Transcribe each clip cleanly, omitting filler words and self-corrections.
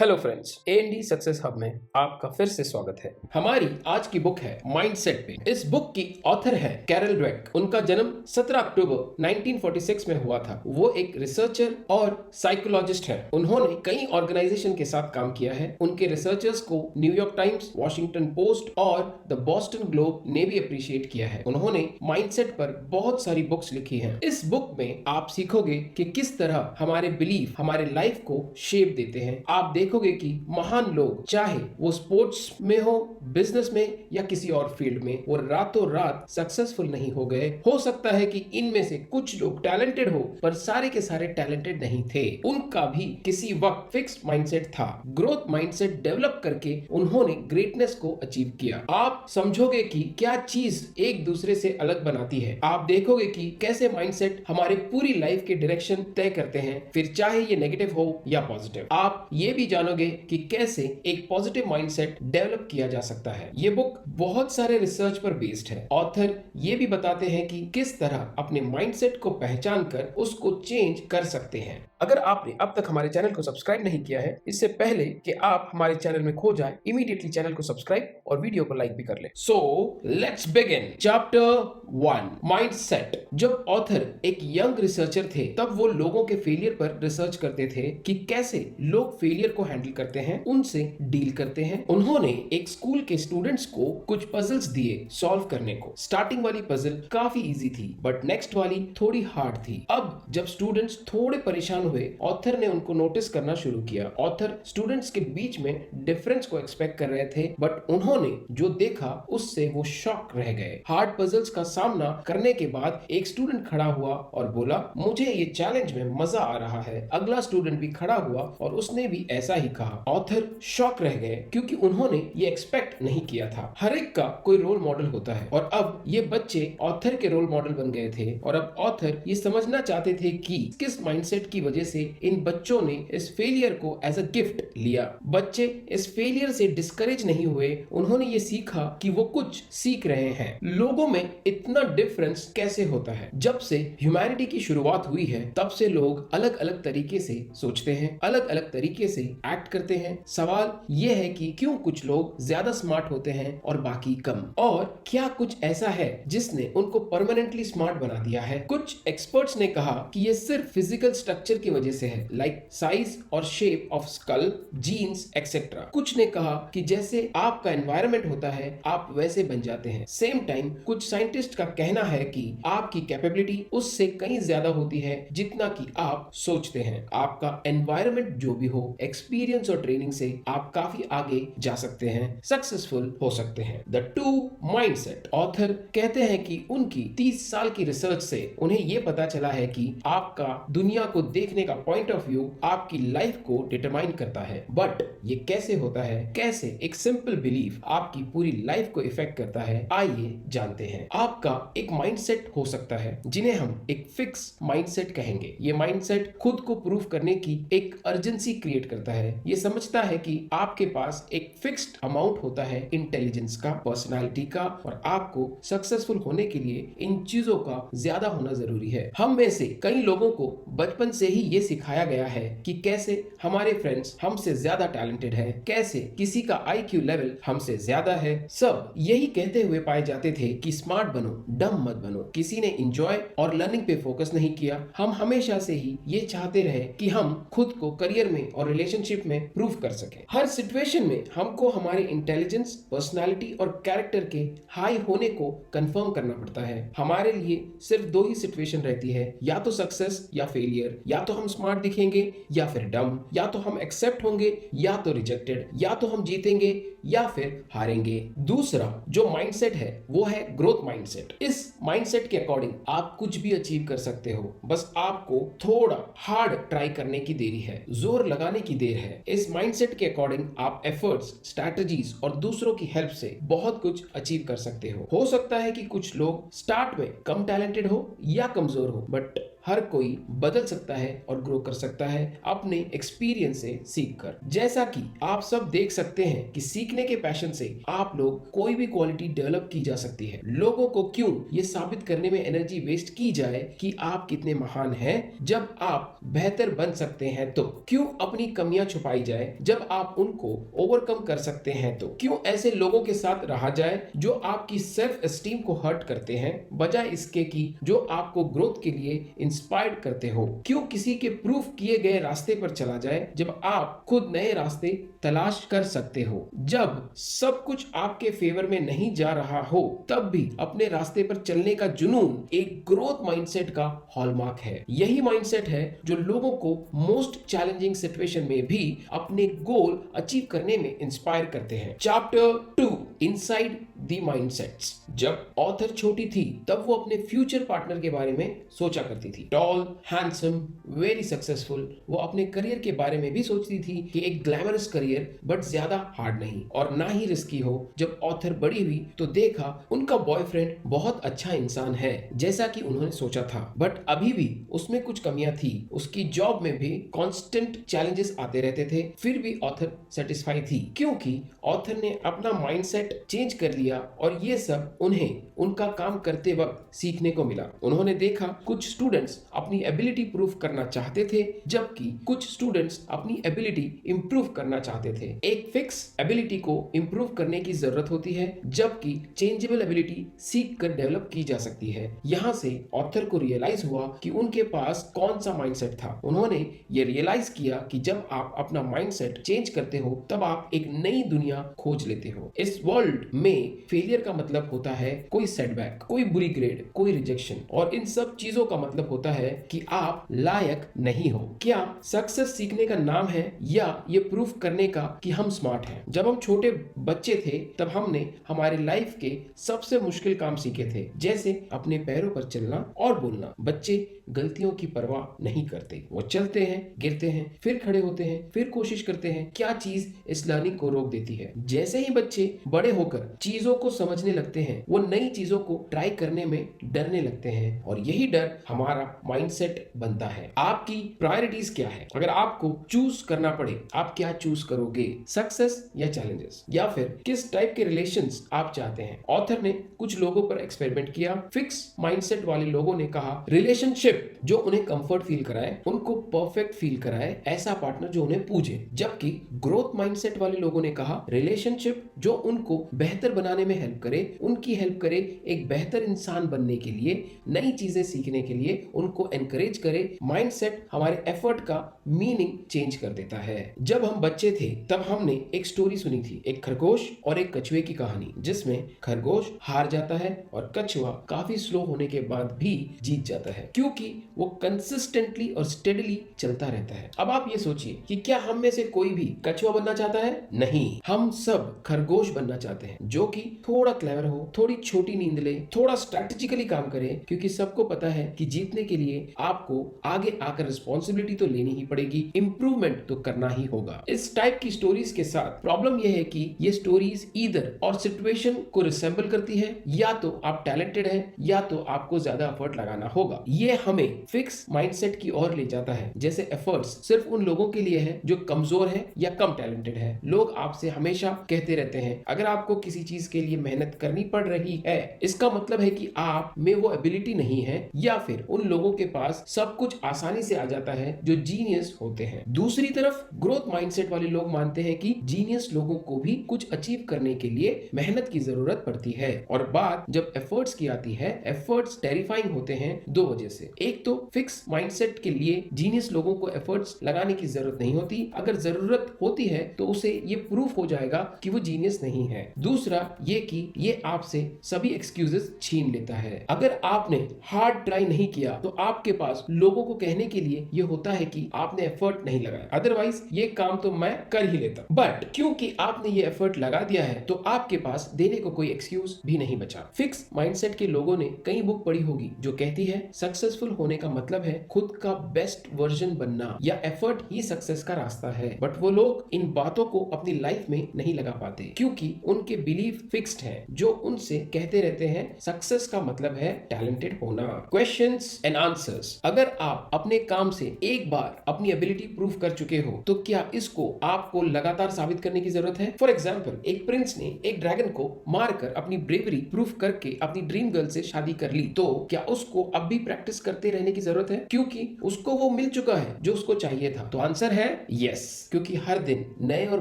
Hello friends, A&D success hub में आपका फिर से स्वागत है। हमारी आज की बुक है माइंडसेट पे। इस बुक की ऑथर है कैरल ड्वेक। उनका जन्म 17 अक्टूबर 1946 में हुआ था। वो एक रिसर्चर और साइकोलॉजिस्ट है। उन्होंने कई ऑर्गेनाइजेशन के साथ काम किया है। उनके रिसर्चर्स को न्यूयॉर्क टाइम्स, वॉशिंगटन पोस्ट और द बॉस्टन ग्लोब ने भी अप्रिशिएट किया है। उन्होंने माइंडसेट पर बहुत सारी बुक्स लिखी हैं। इस बुक में आप सीखोगे कि किस तरह हमारे बिलीफ हमारे लाइफ को शेप देते हैं। आप देखोगे कि महान लोग, चाहे वो स्पोर्ट्स में हो, बिजनेस में या किसी और फील्ड में, वो रातों रात सक्सेसफुल नहीं हो गए। हो सकता है कि इनमें से कुछ लोग टैलेंटेड हो, पर सारे के सारे टैलेंटेड नहीं थे। उनका भी किसी वक्त फिक्स्ड माइंडसेट था। ग्रोथ माइंडसेट डेवलप करके उन्होंने ग्रेटनेस को अचीव किया। आप समझोगे कि क्या चीज एक दूसरे से अलग बनाती है। आप देखोगे कि कैसे माइंडसेट हमारे पूरी लाइफ के डायरेक्शन तय करते हैं, फिर चाहे ये नेगेटिव हो या पॉजिटिव। आप ये भी जानोगे कि कैसे एक पॉजिटिव माइंडसेट डेवलप किया जा सकता है। ये बुक बहुत सारे रिसर्च पर बेस्ड है। ऑथर ये भी बताते हैं कि किस तरह अपने माइंडसेट को पहचान कर उसको चेंज कर सकते हैं। अगर आपने अब तक हमारे चैनल को सब्सक्राइब नहीं किया है, इससे पहले कि आप हमारे चैनल में खो जाएं, इमीडिएटली चैनल को सब्सक्राइब और वीडियो को लाइक भी कर लें। So let's begin. Chapter 1, mindset. जब ऑथर एक यंग रिसर्चर थे, तब वो लोगों के फेलियर पर रिसर्च करते थे कि कैसे लोग फेलियर को हैंडल करते हैं, उनसे डील करते हैं। उन्होंने एक स्कूल के स्टूडेंट्स को कुछ पजल्स दिए सॉल्व करने को। स्टार्टिंग वाली पजल काफी इजी थी, बट नेक्स्ट वाली थोड़ी हार्ड थी। अब जब स्टूडेंट्स थोड़े परेशान हुए, ऑथर ने उनको नोटिस करना शुरू किया। ऑथर स्टूडेंट्स के बीच में डिफरेंस को एक्सपेक्ट कर रहे थे, बट उन्होंने जो देखा उससे वो शॉक रह गए। हार्ड पजल्स का सामना करने के बाद एक स्टूडेंट खड़ा हुआ और बोला, मुझे ये चैलेंज में मजा आ रहा है। अगला स्टूडेंट भी खड़ा हुआ और उसने भी ऐसा ही कहा। ऑथर शॉक रह गए क्योंकि उन्होंने ये एक्सपेक्ट नहीं किया था। हर एक का कोई रोल मॉडल होता है और अब ये बच्चे ऑथर के रोल मॉडल बन गए थे। और अब ऑथर ये समझना चाहते थे कि किस माइंडसेट की वजह से इन बच्चों ने इस फेलियर को एज अ गिफ्ट लिया। बच्चे इस फेलियर से डिस्करेज नहीं हुए। उन्होंने ये सीखा कि वो कुछ सीख रहे हैं। लोगों में इतना डिफरेंस कैसे होता है? जब से ह्यूमैनिटी की शुरुआत हुई है, तब से लोग अलग अलग तरीके से सोचते हैं, अलग अलग तरीके से एक्ट करते हैं। सवाल यह है कि क्यों कुछ लोग ज्यादा स्मार्ट होते हैं और बाकी कम? और क्या कुछ ऐसा है जिसने उनको परमानेंटली स्मार्ट बना दिया है? कुछ एक्सपर्ट्स ने कहा कि ये सिर्फ फिजिकल स्ट्रक्चर की वजह से है, लाइक साइज और shape of skull, genes etcetera. कुछ ने कहा कि जैसे आपका एनवायरनमेंट होता है, आप वैसे बन जाते हैं। सेम टाइम कुछ साइंटिस्ट का कहना है कि आपकी कैपेबिलिटी उससे कहीं ज्यादा होती है जितना कि आप सोचते हैं। आपका एनवायरनमेंट जो भी हो, एक्सपीरियंस और ट्रेनिंग से आप काफी आगे जा सकते हैं, सक्सेसफुल हो सकते हैं। The two mindset. ऑथर कहते हैं कि उनकी 30 साल की रिसर्च से उन्हें यह पता चला है कि आपका दुनिया को देखने का पॉइंट ऑफ व्यू आपकी लाइफ को डिटरमाइन करता है। बट ये कैसे होता है? कैसे एक सिंपल बिलीफ आपकी पूरी लाइफ को इफेक्ट करता है? आइए जानते हैं। आपका एक माइंडसेट हो सकता है जिन्हें हम एक फिक्स माइंडसेट कहेंगे। ये माइंडसेट खुद को प्रूव करने की एक अर्जेंसी क्रिएट करता है। ये समझता है कि आपके पास एक फिक्स्ड अमाउंट होता है इंटेलिजेंस का, पर्सनालिटी का, और आपको सक्सेसफुल होने के लिए इन चीजों का ज्यादा होना जरूरी है। हम में से कई लोगों को बचपन से ही ये सिखाया गया है कि कैसे हमारे फ्रेंड्स हमसे ज्यादा टैलेंटेड है, कैसे किसी का IQ लेवल हमसे ज्यादा है। सब यही कहते हुए पाए जाते थे कि स्मार्ट बनो, डम मत बनो। किसी ने एंजॉय और लर्निंग पे फोकस नहीं किया। हम हमेशा से ही ये चाहते रहे कि हम खुद को करियर में और रिलेशनशिप में प्रूव कर सके। हर सिचुएशन में हमको हमारे इंटेलिजेंस, पर्सनालिटी और कैरेक्टर के हाई होने को कंफर्म करना पड़ता है। हमारे लिए सिर्फ दो ही सिचुएशन रहती है, या तो सक्सेस या फेलियर। या तो हम स्मार्ट दिखेंगे या फिर डम, या तो हम एक्सेप्ट होंगे या तो रिजेक्टेड, या तो हम जीतेंगे या फिर हारेंगे। दूसरा जो माइंडसेट है वो है ग्रोथ माइंडसेट। इस माइंडसेट के अकॉर्डिंग आप कुछ भी अचीव कर सकते हो, बस आपको थोड़ा हार्ड ट्राई करने की देरी है, जोर लगाने की देर है। इस माइंडसेट के अकॉर्डिंग आप एफर्ट्स, स्ट्रैटेजीज और दूसरों की हेल्प से बहुत कुछ अचीव कर सकते हो। सकता है कि कुछ लोग स्टार्ट में कम टैलेंटेड हो या कमजोर हो, बट हर कोई बदल सकता है और ग्रो कर सकता है अपने एक्सपीरियंस से सीखकर। जैसा कि आप सब देख सकते हैं कि सीखने के पैशन से आप लोग कोई भी क्वालिटी डेवलप की जा सकती है। लोगों को क्यों ये साबित करने में एनर्जी वेस्ट की जाए कि आप कितने महान हैं जब आप बेहतर बन सकते हैं? तो क्यों अपनी कमियां छुपाई जाए जब आप उनको ओवरकम कर सकते हैं? तो क्यों ऐसे लोगों के साथ रहा जाए जो आपकी सेल्फ एस्टीम को हर्ट करते हैं बजाय इसके कि जो आपको ग्रोथ के लिए इंस्पायर्ड करते हो? क्यों किसी के प्रूफ किए गए रास्ते पर चला जाए जब आप खुद नए रास्ते तलाश कर सकते हो? जब सब कुछ आपके फेवर में नहीं जा रहा हो तब भी अपने रास्ते पर चलने का जुनून एक ग्रोथ माइंडसेट का हॉलमार्क है। यही माइंडसेट है जो लोगों को मोस्ट चैलेंजिंग सिचुएशन में भी अपने गोल अचीव करने में इंस्पायर करते हैं। Chapter 2, inside the mindsets. जब ऑथर छोटी थी तब वो अपने फ्यूचर पार्टनर के बारे में सोचा करती थी। Tall, handsome, very successful. वो अपने करियर के बारे में भी सोचती थी कि एक ग्लैमरस करियर बट ज्यादा हार्ड नहीं और ना ही रिस्की हो। जब ऑथर बड़ी हुई तो देखा उनका बॉयफ्रेंड बहुत अच्छा इंसान है जैसा कि उन्होंने सोचा था, बट अभी भी उसमें कुछ कमियां थी। उसकी जॉब में भी कांस्टेंट चैलेंजेस आते रहते थे, फिर भी ऑथर सेटिस्फाई थी क्योंकि ऑथर ने अपना माइंडसेट चेंज कर लिया और ये सब उन्हें उनका काम करते वक्त सीखने को मिला। उन्होंने देखा कुछ स्टूडेंट्स अपनी एबिलिटी प्रूव करना चाहते थे जबकि कुछ स्टूडेंट्स अपनी एबिलिटी इंप्रूव करना चाहते थे। एक फिक्स एबिलिटी को इंप्रूव करने की जरूरत होती है जबकि चेंजेबल एबिलिटी सीख कर डेवलप की जा सकती है। यहाँ से ऑथर को रियलाइज हुआ कि उनके पास कौन सा माइंडसेट था। उन्होंने ये रियलाइज किया कि जब आप अपना माइंडसेट चेंज करते हो तब आप एक नई दुनिया खोज लेते हो। इस वर्ल्ड में फेलियर का मतलब होता है कोई सेटबैक, कोई बुरी ग्रेड, कोई रिजेक्शन, और इन सब चीजों का मतलब होता है कि आप लायक नहीं हो। क्या सक्सेस सीखने का नाम है या ये प्रूफ करने का कि हम स्मार्ट हैं? जब हम छोटे बच्चे थे तब हमने हमारे लाइफ के सबसे मुश्किल काम सीखे थे, जैसे अपने पैरों पर चलना और बोलना। बच्चे गलतियों की परवाह नहीं करते, वो चलते हैं, गिरते हैं, फिर खड़े होते हैं, फिर कोशिश करते हैं। क्या चीज इस लर्निंग को रोक देती है? जैसे ही बच्चे बड़े होकर चीजों को समझने लगते हैं वो नई चीजों को ट्राई करने में डरने लगते हैं और यही डर हमारा माइंडसेट बनता है। आपकी प्रायोरिटीज क्या है? अगर आपको चूज करना पड़े आप क्या चूज करोगे, सक्सेस या चैलेंजेस, या फिर किस टाइप के रिलेशंस आप चाहते हैं? ऑथर ने कुछ लोगों पर एक्सपेरिमेंट किया। फिक्स माइंडसेट वाले लोगों ने कहा रिलेशनशिप जो उन्हें कंफर्ट फील कराए, उनको परफेक्ट फील कराए, ऐसा पार्टनर जो उन्हें पूजे। जबकि ग्रोथ माइंडसेट वाले लोगों ने कहा रिलेशनशिप जो उनको बेहतर बनाने में हेल्प करे, उनकी हेल्प करे एक बेहतर इंसान बनने के लिए, नई चीजें सीखने के लिए, उनको एनकरेज करे। माइंडसेट हमारे एफर्ट का मीनिंग चेंज कर देता है। जब हम बच्चे थे तब हमने एक स्टोरी सुनी थी, एक खरगोश और एक कछुए की कहानी, जिसमें खरगोश हार जाता है और कछुआ काफी स्लो होने के बाद भी जीत जाता है क्योंकि वो कंसिस्टेंटली और स्टेडली चलता रहता है। अब आप ये सोचिए कि क्या हम में से कोई भी कछुआ बनना चाहता है? नहीं, हम सब खरगोश बनना चाहते हैं जो कि थोड़ा क्लेवर हो, थोड़ी छोटी नींद ले, थोड़ा स्ट्रैटेजिकली काम करे, क्योंकि सबको पता है कि जीतने के लिए आपको आगे आकर रिस्पॉन्सिबिलिटी तो लेनी ही पड़ेगी, इंप्रूवमेंट तो करना ही होगा। इस टाइप की स्टोरीज के साथ प्रॉब्लम यह है कि ये स्टोरीज ईदर और सिचुएशन को रिसेंबल करती है, या तो आप टैलेंटेड हैं या तो आपको ज्यादा एफर्ट लगाना होगा। ये हमें फिक्स माइंडसेट की ओर ले जाता है, जैसे एफर्ट्स सिर्फ उन लोगों के लिए है जो कमजोर है या कम टैलेंटेड है। लोग आपसे हमेशा कहते रहते हैं अगर आपको किसी चीज के लिए मेहनत करनी पड़ रही है इसका मतलब है कि आप में वो एबिलिटी नहीं है, या फिर उन लोगों के पास सब कुछ आसानी से आ जाता है जो जीनियस होते हैं। दूसरी तरफ ग्रोथ माइंडसेट वाले लोग मानते हैं कि जीनियस लोगों को भी कुछ अचीव करने के लिए मेहनत की जरूरत पड़ती है, और बात जब एफर्ट्स की आती है, एफर्ट्स टेरिफाइंग होते हैं दो वजह से। एक तो फिक्स माइंडसेट के लिए जीनियस लोगों को एफर्ट्स लगाने की जरूरत नहीं होती, अगर जरूरत होती है तो उसे ये प्रूफ हो जाएगा कि वो जीनियस नहीं है। दूसरा ये कि ये आपसे सभी एक्सक्यूजेस छीन लेता है। अगर आपने हार्ड ट्राई नहीं किया तो आपके पास लोगों को कहने के लिए ये होता है कि आपने एफर्ट नहीं लगाया, अदरवाइज ये काम तो मैं कर ही लेता। बट क्योंकि आपने ये एफर्ट लगा दिया है तो आपके पास देने को कोई एक्सक्यूज भी नहीं बचा। फिक्स माइंडसेट के लोगों ने कई बुक पढ़ी होगी जो कहती है सक्सेसफुल होने का मतलब है खुद का बेस्ट वर्जन बनना, या एफर्ट ही सक्सेस का रास्ता है। बट वो लोग इन बातों को अपनी लाइफ में नहीं लगा पाते क्योंकि उनके बिलीफ फिक्स्ड हैं, जो उनसे कहते रहते हैं सक्सेस का मतलब है टैलेंटेड होना। Questions and answers. अगर आप अपने काम से एक बार अपनी एबिलिटी प्रूव कर चुके हो तो क्या इसको आपको लगातार साबित करने की जरूरत है? फॉर एग्जाम्पल, एक प्रिंस ने एक ड्रैगन को मारकर अपनी ब्रेवरी प्रूफ करके अपनी ड्रीम गर्ल से शादी कर ली, तो क्या उसको अब भी प्रैक्टिस करते रहने की जरूरत है, क्योंकि उसको वो मिल चुका है जो उसको चाहिए था? तो आंसर है यस, क्योंकि हर दिन नए और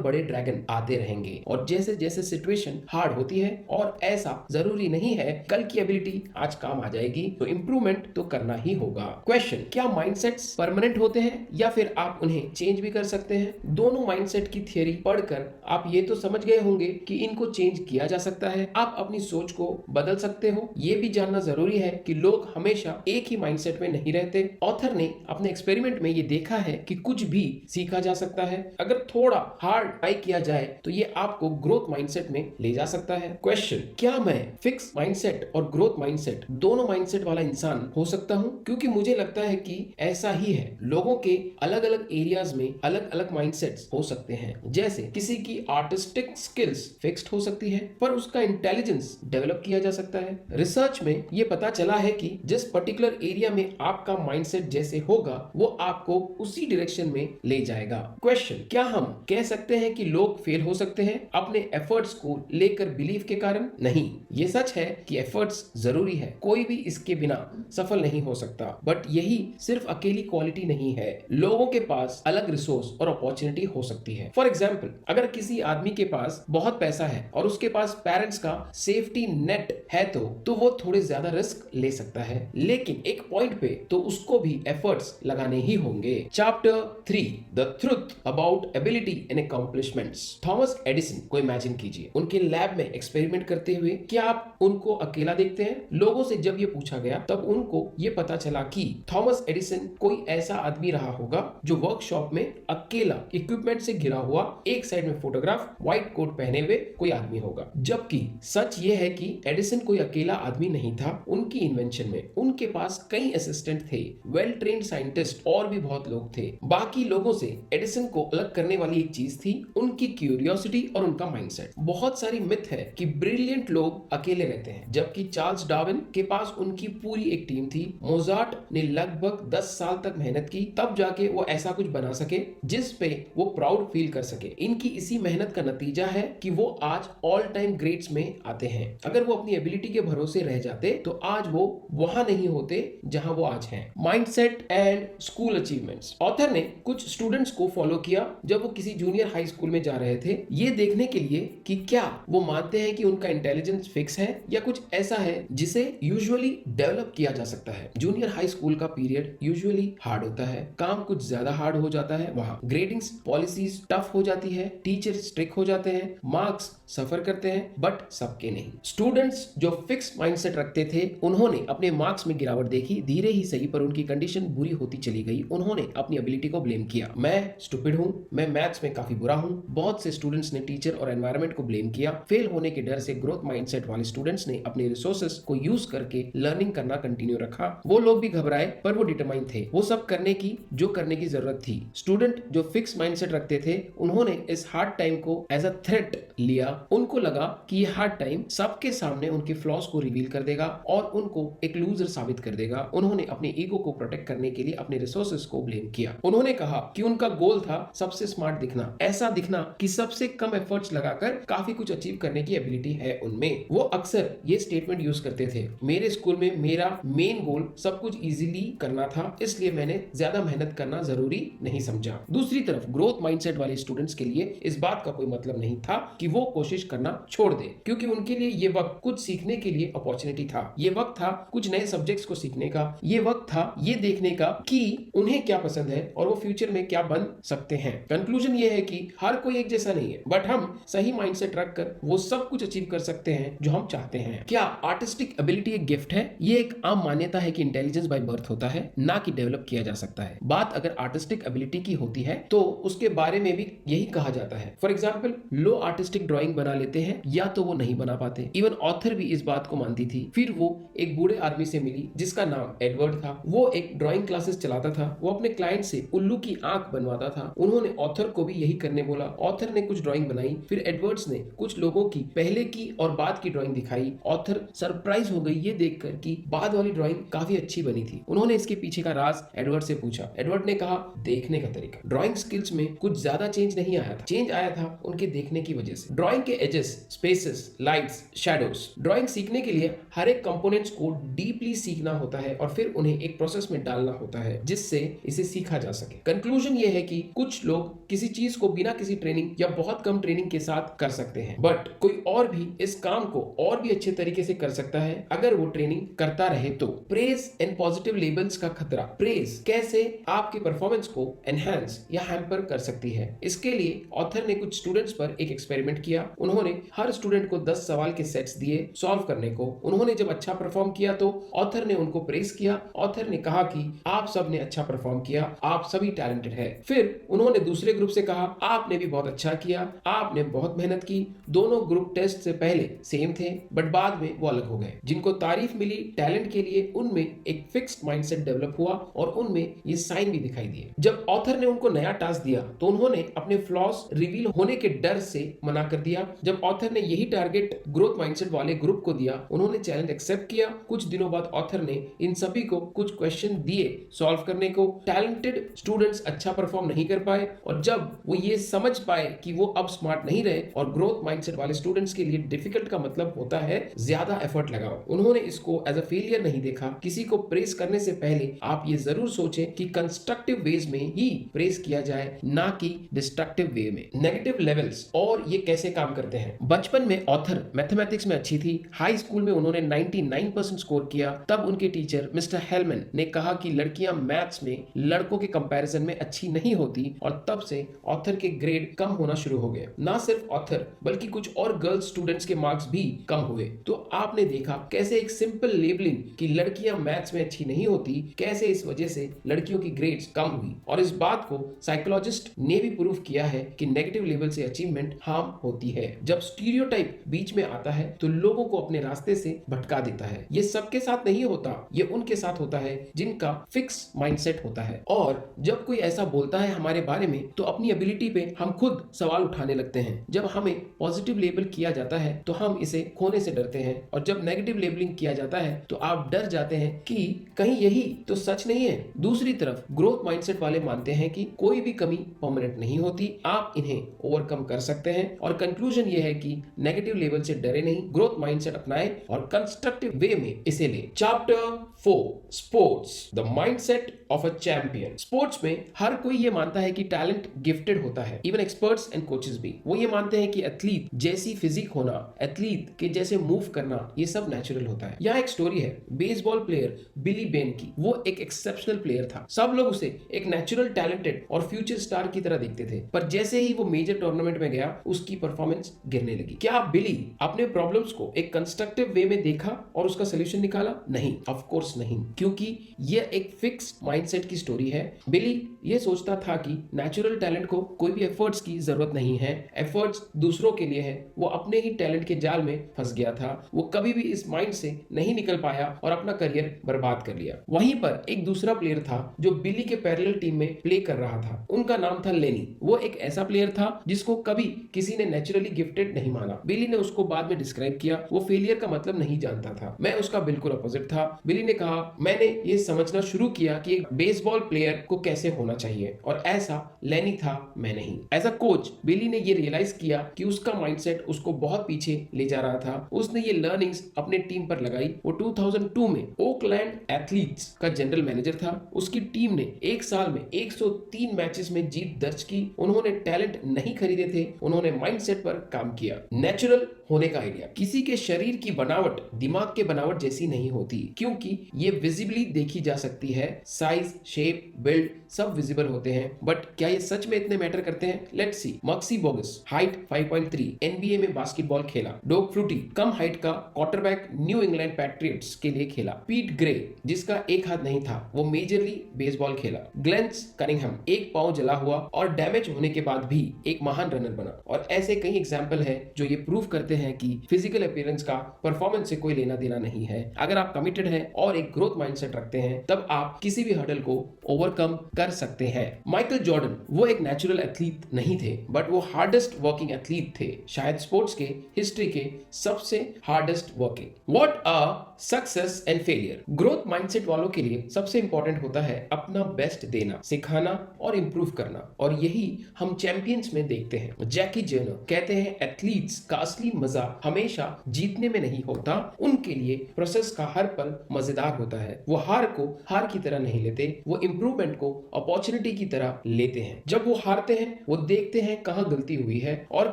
बड़े ड्रैगन आते रहेंगे और जैसे जैसे सिचुएशन हार्ड होती है, और ऐसा जरूरी नहीं है कल की एबिलिटी आज काम आ जाएगी, तो इंप्रूवमेंट तो करना ही होगा। क्वेश्चन, क्या माइंडसेट्स परमानेंट होते हैं या फिर आप उन्हें चेंज भी कर सकते हैं? दोनों माइंडसेट की थियरी पढ़कर आप ये तो समझ गए होंगे कि इनको चेंज किया जा सकता है, आप अपनी सोच को बदल सकते हो। ये भी जानना जरूरी है कि लोग हमेशा एक ही माइंडसेट में नहीं रहते। ऑथर ने अपने एक्सपेरिमेंट में ये देखा है कि कुछ भी सीखा जा सकता है। अगर थोड़ा हार्ड ट्राई किया जाए तो ये आपको ग्रोथ माइंडसेट में ले जा सकता है। क्वेश्चन, क्या मैं फिक्स माइंडसेट और ग्रोथ माइंडसेट दोनों माइंडसेट वाला इंसान हो सकता हूँ? क्योंकि मुझे लगता है कि ऐसा ही है। लोगों के अलग अलग एरियाज में अलग अलग माइंडसेट्स हो सकते हैं। जैसे किसी की आर्टिस्टिक स्किल्स फिक्स्ड हो सकती है, पर उसका इंटेलिजेंस डेवलप किया जा सकता है। रिसर्च में ये पता चला है कि जिस पर्टिकुलर एरिया में आपका माइंडसेट जैसे होगा, वो आपको उसी डायरेक्शन में ले जाएगा। क्वेश्चन, क्या हम कह सकते हैं कि लोग फेल हो सकते हैं अपने एफर्ट्स को लेकर बिलीफ के कारण? नहीं, ये सच है कि एफर्ट्स जरूरी है, कोई भी इसके बिना सफल नहीं हो सकता, बट यही सिर्फ अकेली क्वालिटी नहीं है। लोगों के पास अलग रिसोर्स और अपॉर्चुनिटी हो सकती है। फॉर एग्जाम्पल, अगर किसी आदमी के पास बहुत पैसा है और उसके पास पेरेंट्स का सेफ्टी नेट है तो वो थोड़े ज्यादा रिस्क ले सकता है, लेकिन एक पॉइंट पे तो उसको भी एफर्ट्स लगाने ही होंगे। Chapter 3, the truth about ability and accomplishments. Thomas Edison को इमेजिन कीजिए, उनके लैब में एक्सपेरिमेंट करते हुए। क्या आप उनको अकेला देखते हैं? लोगों से जब ये पूछा गया तब उनको ये पता चला कि थॉमस एडिसन कोई ऐसा आदमी रहा होगा जो वर्कशॉप में अकेला इक्विपमेंट से घिरा हुआ, एक साइड में फोटोग्राफ, व्हाइट कोट पहने हुए कोई आदमी होगा। जबकि सच ये है कि एडिसन कोई अकेला आदमी नहीं था। उनकी इन्वेंशन में उनके पास कई असिस्टेंट थे, वेल ट्रेन्ड साइंटिस्ट और भी बहुत लोग थे। बाकी लोगों से एडिसन को अलग करने वाली एक चीज थी उनकी क्यूरियोसिटी और उनका माइंडसेट। बहुत सारी मिथ है कि ब्रिलियंट लोग अकेले रहते हैं, जबकि चार्ल्स डार्विन के पास उनकी पूरी एक टीम थी। मोजार्ट ने लगभग 10 साल तक मेहनत की, तब जाके वो ऐसा कुछ बना सके जिस पे वो प्राउड फील कर सके। इनकी इसी मेहनत का नतीजा है कि वो आज ऑल टाइम ग्रेट्स में आते हैं। अगर वो अपनी एबिलिटी के भरोसे रह जाते तो आज वो वहां नहीं होते जहां वो आज हैं। Mindset and school achievements. Author ने कुछ स्टूडेंट्स को फॉलो किया जब वो किसी जूनियर हाई स्कूल में जा रहे थे, ये देखने के लिए कि क्या वो मानते हैं कि उनका इंटेलिजेंस फिक्स है या कुछ ऐसा है जिसे यूजुअली डेवलप किया जा सकता है। जूनियर हाई स्कूल का पीरियड यूजुअली हार्ड होता है, काम कुछ ज्यादा हार्ड हो जाता है, वहां ग्रेडिंग्स पॉलिसीज टफ हो जाती है, टीचर स्ट्रिक्ट हो जाते हैं, मार्क्स सफर करते हैं, बट सबके नहीं। स्टूडेंट्स जो फिक्स माइंडसेट रखते थे उन्होंने अपने मार्क्स में गिरावट देखी, धीरे ही सही पर उनकी कंडीशन बुरी होती चली गई। उन्होंने अपनी एबिलिटी को ब्लेम किया, मैं स्टूपिड हूं, मैं मैथ्स में काफी बुरा हूं। बहुत से स्टूडेंट्स ने टीचर और एनवायरनमेंट को ब्लेम किया। फेल होने के डर से ग्रोथ माइंडसेट वाले स्टूडेंट्स ने अपने रिसोर्सेस को यूज करके लर्निंग करना कंटिन्यू रखा। वो लोग भी घबराए पर वो डिटरमाइन थे, वो सब करने की जो करने की जरूरत थी। स्टूडेंट जो फिक्स माइंडसेट रखते थे उन्होंने इस हार्ड टाइम को एज अ थ्रेट लिया। उनको लगा कि ये हार्ड टाइम सबके सामने उनके फ्लॉज को रिवील कर देगा और उनको एक लूजर साबित कर देगा। उन्होंने अपने ईगो को प्रोटेक्ट करने के लिए अपने रिसोर्सेस को ब्लेम किया। उन्होंने कहा कि उनका गोल था सबसे स्मार्ट दिखना, ऐसा दिखना कि सबसे कम एफर्ट्स लगाकर काफी कुछ अचीव करने की एबिलिटी है उनमें। वो अक्सर ये स्टेटमेंट यूज करते थे, मेरे स्कूल में मेरा मेन गोल सब कुछ इजीली करना था, इसलिए मैंने ज्यादा मेहनत करना जरूरी नहीं समझा। दूसरी तरफ ग्रोथ माइंडसेट वाले स्टूडेंट्स के लिए इस बात का कोई मतलब नहीं था कि वो कोशिश करना छोड़ दे, क्योंकि उनके लिए ये वक्त कुछ सीखने के लिए अपॉर्चुनिटी था। ये वक्त था कुछ नए सब्जेक्ट्स को सीखने का, ये वक्त था ये देखने का कि उन्हें क्या पसंद है और वो फ्यूचर में क्या बन सकते हैं। कंक्लूजन ये है कि हर कोई एक जैसा नहीं है, बट हम सही माइंडसेट रखकर वो सब कुछ अचीव कर सकते हैं जो हम चाहते हैं। क्या आर्टिस्टिक एबिलिटी एक गिफ्ट है? ये एक आम मान्यता है कि इंटेलिजेंस बाय बर्थ होता है, ना कि डेवलप किया जा सकता है। बात अगर आर्टिस्टिक एबिलिटी की होती है तो उसके बारे में भी यही कहा जाता है। For example, low artistic drawing बना लेते हैं या तो वो नहीं बना पाते। इवन ऑथर भी इस बात को मानती थी। फिर वो एक बूढ़े आदमी से मिली जिसका नाम एडवर्ड था। वो एक ड्राइंग क्लासेस चलाता था। वो अपने क्लाइंट से उल्लू की आंख बनवाता था। उन्होंने ऑथर को भी यही करने बोला। ऑथर ने कुछ ड्राइंग बनाई, फिर एडवर्ड्स ने कुछ लोगों की की पहले की और बाद की ड्राइंग दिखाई। ऑथर सरप्राइज हो गई ये देखकर कि बाद वाली ड्राइंग काफी अच्छी बनी थी। उन्होंने इसके पीछे का राज एडवर्ड से पूछा। एडवर्ड ने कहा, देखने का तरीका। ड्राइंग स्किल्स में कुछ ज्यादा चेंज नहीं आया था, चेंज आया था उनके देखने की वजह से। ड्राइंग के edges, spaces, lights, shadows. Drawing सीखने के लिए हर एक कंपोनेंट्स को डीपली सीखना होता है और फिर उन्हें एक प्रोसेस में डालना होता है जिससे इसे सीखा जा सके। कंक्लूजन ये है कि कुछ लोग किसी चीज को बिना किसी ट्रेनिंग या बहुत कम ट्रेनिंग के साथ कर सकते हैं, बट कोई और भी इस काम को और भी अच्छे तरीके से कर सकता है अगर वो ट्रेनिंग करता रहे तो। प्रेज एंड पॉजिटिव लेबल्स का खतरा। प्रेज कैसे आपके परफॉर्मेंस को एनहांस या हैम्पर कर सकती है। इसके लिए ऑथर ने कुछ स्टूडेंट्स पर एक एक्सपेरिमेंट किया। उन्होंने हर स्टूडेंट को 10 सवाल के सेट्स दिए सॉल्व करने को। उन्होंने जब अच्छा परफॉर्म किया तो ऑथर ने उनको प्रेज किया। ऑथर ने कहा कि आप सब ने अच्छा परफॉर्म किया, आप सभी टैलेंटेड है। फिर उन्होंने दूसरे ग्रुप से कहा, आपने भी बहुत अच्छा किया, आपने बहुत मेहनत की। दोनों ग्रुप टेस्ट से पहले सेम थे बट बाद में वो अलग हो गए। जिनको तारीफ मिली टैलेंट के लिए उनमें एक फिक्स्ड माइंडसेट डेवलप हुआ और उनमें ये साइन भी दिखाई दिए। जब ऑथर ने उनको नया टास्क दिया तो उन्होंने अपने फ्लॉस रिवील होने के डर से मना कर दिया। जब ऑथर ने यही टारगेट ग्रोथ माइंडसेट वाले ग्रुप को दिया, उन्होंने चैलेंज एक्सेप्ट किया। कुछ दिनों बाद ऑथर ने इन सभी को कुछ क्वेश्चन दिए सॉल्व करने को। टैलेंटेड स्टूडेंट्स अच्छा परफॉर्म नहीं कर पाए और जब वो ये समझ पाए कि वो अब स्मार्ट नहीं रहे और ग्रोथ माइंडसेट वाले स्टूडेंट्स के लिए डिफिकल्ट का मतलब होता है ज्यादा एफर्ट लगाओ। उन्होंने इसको एज अ फेलियर नहीं देखा। किसी को प्रेस करने से पहले आप ये जरूर सोचें कि कंस्ट्रक्टिव वेज में ही प्रेस किया जाए, ना कि डिस्ट्रक्टिव वे में। नेगेटिव लेवल्स और ये कैसे काम करते हैं। बचपन में ऑथर मैथमेटिक्स में अच्छी थी। हाई स्कूल में उन्होंने 99% स्कोर किया। तब उनके टीचर मिस्टर हेलमैन ने कहा कि लड़कियां मैथ्स में लड़कों के कंपैरिजन में अच्छी नहीं होती और तब से ऑथर के ग्रेड कम होना शुरू हो गए। ना सिर्फ ऑथर बल्कि कुछ और गर्ल्स स्टूडेंट्स के मार्क्स भी कम हुए। तो आपने देखा कैसे एक सिंपल लेबलिंग कि लड़कियां मैथ्स में अच्छी नहीं होती, कैसे इस वजह से लड़कियों की ग्रेड्स कम हुई। और इस बात को साइकोलॉजिस्ट ने भी प्रूव किया है कि नेगेटिव लेवल से अचीवमेंट हार्म होती है। जब स्टीरियोटाइप बीच में आता है तो लोगों को अपने रास्ते से भटका देता है। ये सबके साथ नहीं होता, ये उनके साथ होता है जिनका फिक्स माइंडसेट होता है। और जब कोई ऐसा बोलता है हमारे बारे में तो अपनी एबिलिटी पे हम खुद सवाल उठाने लगते हैं। जब हमें पॉजिटिव लेबल किया जाता है तो हम इसे खोने से डरते हैं और जब नेगेटिव लेबलिंग किया जाता है तो आप डर जाते हैं कि कहीं यही तो सच नहीं है। दूसरी तरफ ग्रोथ माइंडसेट वाले मानते हैं कि कोई भी कमी परमानेंट नहीं होती, आप इन्हें ओवरकम कर सकते हैं। और कंक्लूजन ये है कि नेगेटिव लेवल से डरे नहीं, ग्रोथ माइंडसेट अपनाएं और कंस्ट्रक्टिव वे में इसे ले। Chapter 4 sports, the mindset of a champion. Sports में हर कोई ये मानता है कि टैलेंट गिफ्टेड होता है, इवन एक्सपर्ट्स एंड कोचेस भी। वो ये मानते हैं कि एथलीट जैसी फिजिक होना, एथलीट के जैसे मूव करना, ये सब नेचुरल होता है। यहाँ एक स्टोरी है बेसबॉल प्लेयर बिली बेन की। वो एक एक्सेप्शनल प्लेयर था। सब लोग उसे एक नेचुरल टैलेंटेड और फ्यूचर स्टार की तरह देखते थे, पर जैसे ही वो मेजर टूर्नामेंट में गया उसकी परफॉर्मेंस गिरने लगी। क्या बिली अपने प्रॉब्लम्स को एक कंस्ट्रक्टिव वे में देखा और उसका सोल्यूशन निकाला? नहीं, ऑफ कोर्स नहीं, क्योंकि ये एक फिक्स्ड माइंडसेट की स्टोरी है। बिली ये सोचता था कि नेचुरल टैलेंट को कोई भी एफर्ट्स की जरूरत नहीं है, एफर्ट्स दूसरों के लिए है। वो अपने ही टैलेंट के जाल में फंस गया था। वो कभी भी इस माइंड से नहीं निकल पाया और अपना करियर बर्बाद कर लिया। वहीं पर एक दूसरा प्लेयर था जो बिली के पैरेलल टीम में प्ले कर रहा था। उनका नाम था लेनी। वो एक ऐसा प्लेयर था जिसको कभी किसी ने नेचुरली गिफ्टेड नहीं माना। बिली ने उसको बाद में डिस्क्राइब किया, वो फेलियर का मतलब नहीं जानता था। मैं उसका बिल्कुल अपोजिट था। बिली ने कहा, मैंने ये समझना शुरू किया कि एक बेसबॉल प्लेयर को कैसे होना चाहिए और ऐसा लेनी था, मैं नहीं। एज अ कोच बिली ने ये रियलाइज किया कि उसका माइंडसेट उसको बहुत पीछे ले जा रहा था। उसने ये लर्निंग्स अपने टीम पर लगाई। वो 2002 में ओकलैंड एथलीट्स का जनरल मैनेजर था। उसकी टीम ने एक साल में 103 मैचेस में जीत दर्ज की। उन्होंने टैलेंट नहीं खरीदे थे, उन्होंने माइंडसेट पर काम किया। नेचुरल होने का आइडिया। किसी के शरीर की बनावट दिमाग के बनावट जैसी नहीं होती, क्योंकि ये विजिबली देखी जा सकती है। साइज, शेप, बिल्ड सब विजिबल होते हैं, बट क्या ये सच में इतने मैटर करते हैं? Let's see. Maksi bogus height 5.3, NBA में बास्केटबॉल खेला। डोग फ्लूटी कम हाइट का क्वार्टरबैक न्यू इंग्लैंड पैट्रियट्स के लिए खेला। पीट ग्रे जिसका एक हाथ नहीं था, वो मेजरली बेसबॉल खेला। ग्लेंस कनिंघम एक पांव जला हुआ और डैमेज होने के बाद भी एक महान रनर बना। और ऐसे कई एग्जाम्पल है जो ये प्रूव करते हैं कि फिजिकल अपीयरेंस का परफॉर्मेंस से कोई लेना देना नहीं है। अगर आप कमिटेड हैं और एक ग्रोथ माइंडसेट रखते हैं तब आप किसी भी हर्डल को ओवरकम कर सकते हैं। माइकल जॉर्डन वो एक नेचुरल एथलीट नहीं थे, बट वो हार्डेस्ट वर्किंग एथलीट थे। शायद एक्सपोर्ट्स के हिस्ट्री के सबसे hardest working. What are success and failure? Growth mindset वालों के लिए सबसे इंपॉर्टेंट होता है अपना बेस्ट देना, सिखाना और इंप्रूव करना, और यही हम चैंपियंस में देखते हैं। जैकी जर्नर कहते हैं एथलीट्स का असली मजा हमेशा जीतने में नहीं होता, उनके लिए प्रोसेस का हर पल मजेदार होता है। वो हार को हार की तरह नहीं लेते, वो इंप्रूवमेंट को अपॉर्चुनिटी की तरह लेते हैं। जब वो हारते हैं वो देखते हैं कहां गलती हुई है और